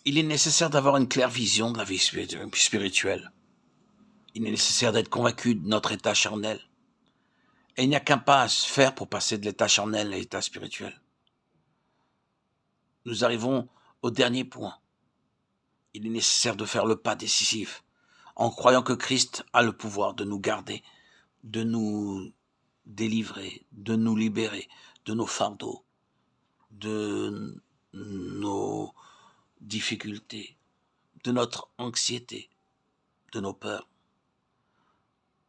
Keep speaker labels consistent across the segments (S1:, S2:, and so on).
S1: Il est nécessaire d'avoir une claire vision de la vie spirituelle. Il est nécessaire d'être convaincu de notre état charnel. Et il n'y a qu'un pas à se faire pour passer de l'état charnel à l'état spirituel. Nous arrivons au dernier point. Il est nécessaire de faire le pas décisif, en croyant que Christ a le pouvoir de nous garder, de nous délivrer, de nous libérer de nos fardeaux, de nos difficultés, de notre anxiété, de nos peurs.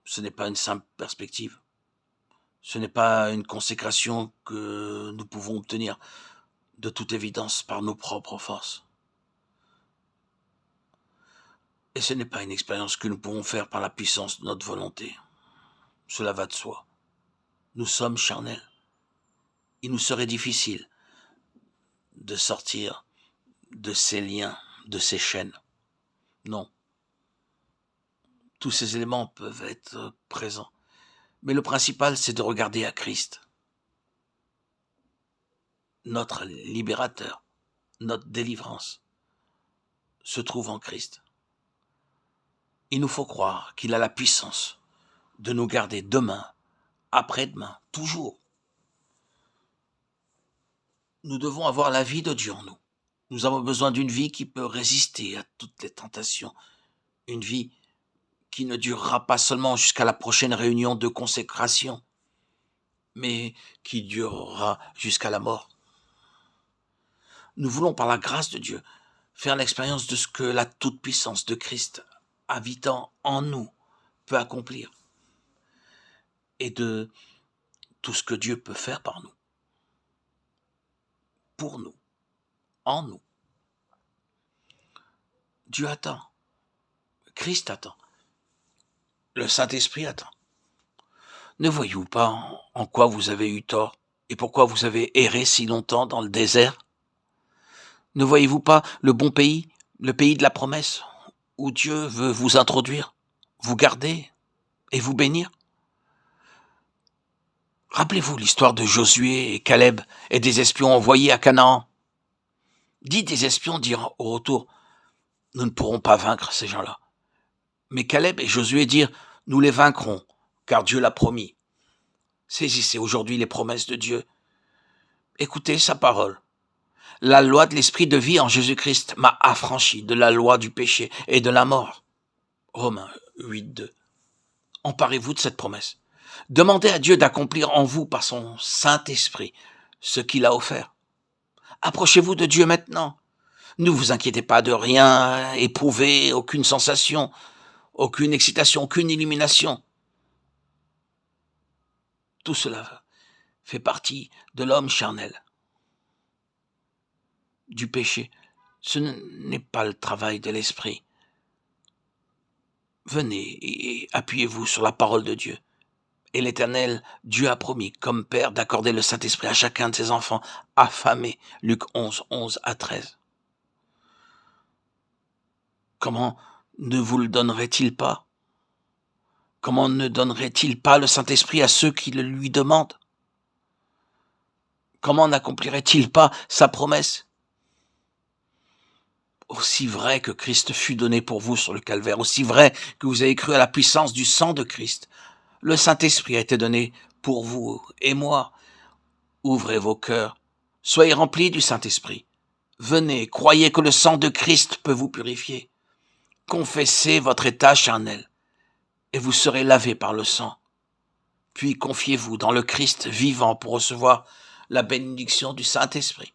S1: Ce n'est pas une simple perspective. Ce n'est pas une consécration que nous pouvons obtenir de toute évidence par nos propres forces. Et ce n'est pas une expérience que nous pouvons faire par la puissance de notre volonté. Cela va de soi. Nous sommes charnels. Il nous serait difficile de sortir de ces liens, de ces chaînes. Non. Tous ces éléments peuvent être présents. Mais le principal, c'est de regarder à Christ, notre libérateur, notre délivrance se trouve en Christ. Il nous faut croire qu'il a la puissance de nous garder demain, après-demain, toujours. Nous devons avoir la vie de Dieu en nous. Nous avons besoin d'une vie qui peut résister à toutes les tentations. Une vie qui ne durera pas seulement jusqu'à la prochaine réunion de consécration, mais qui durera jusqu'à la mort. Nous voulons, par la grâce de Dieu, faire l'expérience de ce que la toute-puissance de Christ, habitant en nous, peut accomplir, et de tout ce que Dieu peut faire par nous, pour nous, en nous. Dieu attend, Christ attend, le Saint-Esprit attend. Ne voyez-vous pas en quoi vous avez eu tort et pourquoi vous avez erré si longtemps dans le désert? Ne voyez-vous pas le bon pays, le pays de la promesse, où Dieu veut vous introduire, vous garder et vous bénir? Rappelez-vous l'histoire de Josué et Caleb et des espions envoyés à Canaan. 10 des espions dirent au retour, « Nous ne pourrons pas vaincre ces gens-là. » Mais Caleb et Josué dirent, « Nous les vaincrons, car Dieu l'a promis. » Saisissez aujourd'hui les promesses de Dieu. Écoutez sa parole. La loi de l'esprit de vie en Jésus-Christ m'a affranchi de la loi du péché et de la mort. Romains 8:2. Emparez-vous de cette promesse. Demandez à Dieu d'accomplir en vous par son Saint-Esprit ce qu'il a offert. Approchez-vous de Dieu maintenant. Ne vous inquiétez pas de rien, éprouvez aucune sensation, aucune excitation, aucune illumination. Tout cela fait partie de l'homme charnel, du péché. Ce n'est pas le travail de l'esprit. Venez et appuyez-vous sur la parole de Dieu. Et l'Éternel, Dieu a promis, comme Père, d'accorder le Saint-Esprit à chacun de ses enfants affamés. Luc 11:11-13. Comment ne vous le donnerait-il pas? Comment ne donnerait-il pas le Saint-Esprit à ceux qui le lui demandent? Comment n'accomplirait-il pas sa promesse? Aussi vrai que Christ fut donné pour vous sur le calvaire, aussi vrai que vous avez cru à la puissance du sang de Christ, le Saint-Esprit a été donné pour vous et moi. Ouvrez vos cœurs, soyez remplis du Saint-Esprit. Venez, croyez que le sang de Christ peut vous purifier. Confessez votre état charnel et vous serez lavés par le sang. Puis confiez-vous dans le Christ vivant pour recevoir la bénédiction du Saint-Esprit.